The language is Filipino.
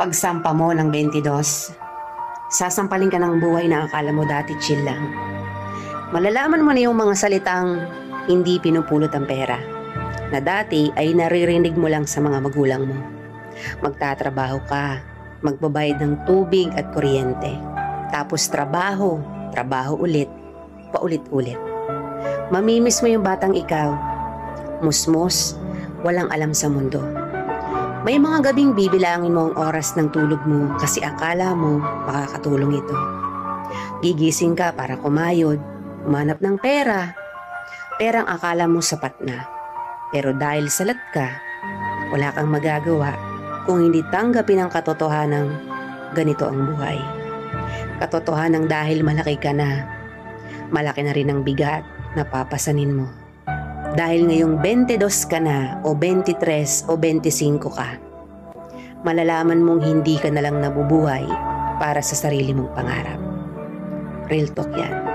Pagsampa mo ng 22, sasampalin ka ng buhay na akala mo dati chill lang. Malalaman mo na yung mga salitang hindi pinupulot ang pera, na dati ay naririnig mo lang sa mga magulang mo. Magtatrabaho ka, magbabayad ng tubig at kuryente. Tapos trabaho, trabaho ulit, paulit-ulit. Mamimiss mo yung batang ikaw, musmos, walang alam sa mundo. May mga gabing bibilangin mo ang oras ng tulog mo kasi akala mo makakatulong ito. Gigising ka para kumayod, umanap ng pera. Perang akala mo sapat na. Pero dahil salat ka, wala kang magagawa kung hindi tanggapin ang katotohanang ganito ang buhay. Katotohanang dahil malaki ka na, malaki na rin ang bigat na papasanin mo. Dahil ngayong 22 ka na o 23 o 25 ka, malalaman mong hindi ka na lang nabubuhay para sa sarili mong pangarap. Real talk yan.